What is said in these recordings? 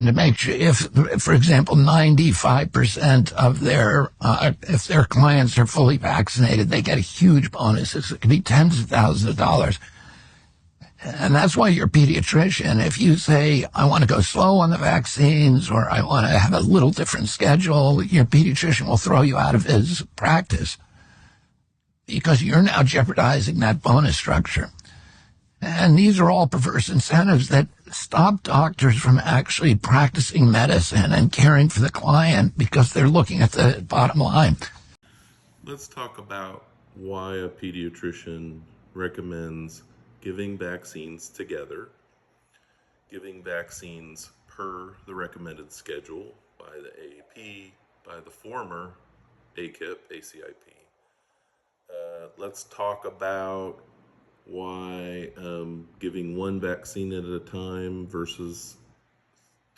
to make sure if, for example, 95% of if their clients are fully vaccinated, they get a huge bonus. It could be tens of thousands of dollars. And that's why your pediatrician, if you say, I want to go slow on the vaccines or I want to have a little different schedule, your pediatrician will throw you out of his practice because you're now jeopardizing that bonus structure. And these are all perverse incentives that stop doctors from actually practicing medicine and caring for the client because they're looking at the bottom line. Let's talk about why a pediatrician recommends giving vaccines together, giving vaccines per the recommended schedule by the AAP, by the former AKIP, ACIP. Let's talk about why giving one vaccine at a time versus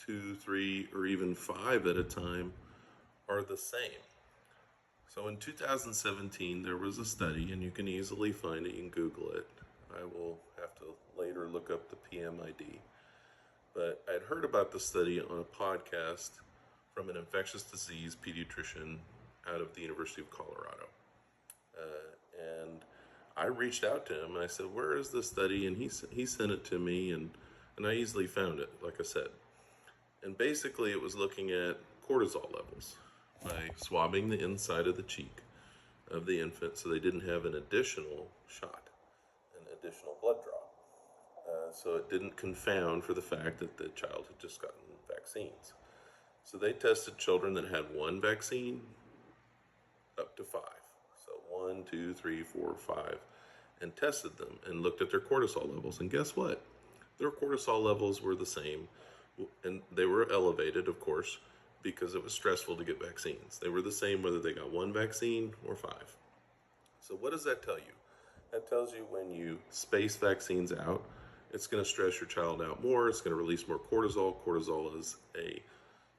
2, 3, or even 5 at a time are the same. So in 2017, there was a study, and you can easily find it, you can Google it. I will have to later look up the PMID. But I'd heard about the study on a podcast from an infectious disease pediatrician out of the University of Colorado. And I reached out to him and I said, where is this study? And he sent it to me, and I easily found it, like I said. And basically it was looking at cortisol levels by swabbing the inside of the cheek of the infant so they didn't have an additional shot, an additional blood draw. So it didn't confound for the fact that the child had just gotten vaccines. So they tested children that had one vaccine up to 5. So 1, 2, 3, 4, 5, and tested them and looked at their cortisol levels. And guess what? Their cortisol levels were the same, and they were elevated, of course, because it was stressful to get vaccines. They were the same whether they got one vaccine or 5. So what does that tell you? That tells you when you space vaccines out, it's going to stress your child out more. It's going to release more cortisol. Cortisol is a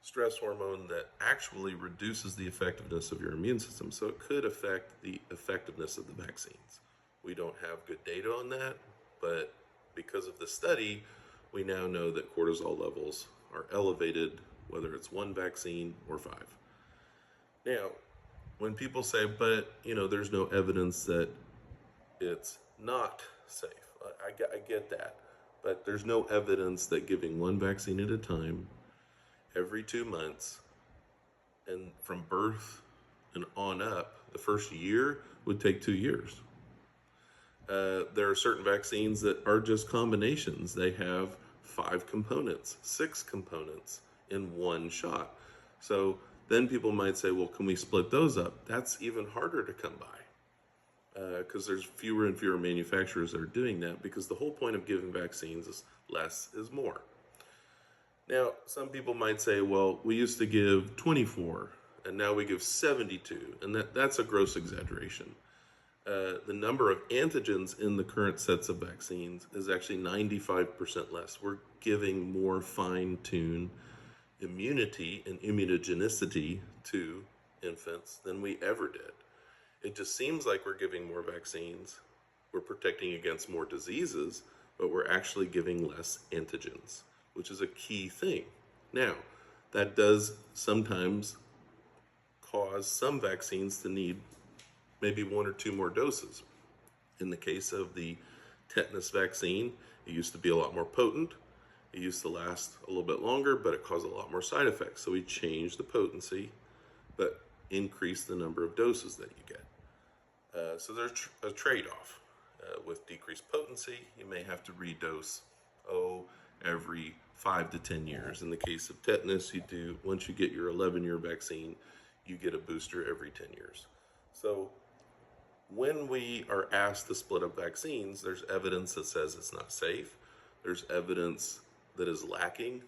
stress hormone that actually reduces the effectiveness of your immune system. So it could affect the effectiveness of the vaccines. We don't have good data on that, but because of the study, we now know that cortisol levels are elevated, whether it's one vaccine or 5. Now, when people say, but there's no evidence that it's not safe. I get that, but there's no evidence that giving one vaccine at a time every 2 months and from birth and on up, the first year would take 2 years. There are certain vaccines that are just combinations. They have 5 components, 6 components in one shot. So then people might say, well, can we split those up? That's even harder to come by because there's fewer and fewer manufacturers that are doing that, because the whole point of giving vaccines is less is more. Now, some people might say, well, we used to give 24 and now we give 72, and that's a gross exaggeration. The number of antigens in the current sets of vaccines is actually 95% less. We're giving more fine-tuned immunity and immunogenicity to infants than we ever did. It just seems like we're giving more vaccines, we're protecting against more diseases, but we're actually giving less antigens, which is a key thing. Now, that does sometimes cause some vaccines to need maybe 1 or 2 more doses. In the case of the tetanus vaccine, it used to be a lot more potent. It used to last a little bit longer, but it caused a lot more side effects. So we changed the potency, but increased the number of doses that you get. So there's a trade-off. With decreased potency, you may have to redose, every 5 to 10 years. In the case of tetanus, once you get your 11-year vaccine, you get a booster every 10 years. So when we are asked to split up vaccines, there's evidence that says it's not safe. There's evidence that is lacking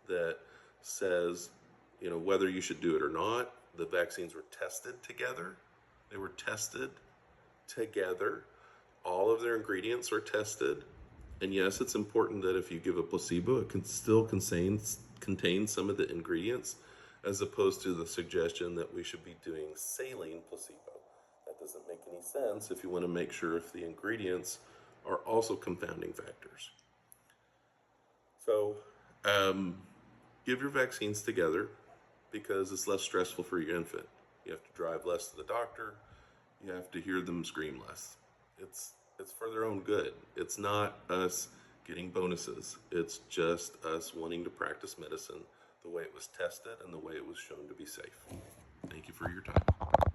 that says, whether you should do it or not. The vaccines were tested together. They were tested together. All of their ingredients are tested. And yes, it's important that if you give a placebo, it can still contain some of the ingredients, as opposed to the suggestion that we should be doing saline placebo. That doesn't make any sense if you want to make sure if the ingredients are also confounding factors. So give your vaccines together because it's less stressful for your infant. You have to drive less to the doctor. You have to hear them scream less. It's for their own good. It's not us getting bonuses. It's just us wanting to practice medicine the way it was tested and the way it was shown to be safe. Thank you for your time.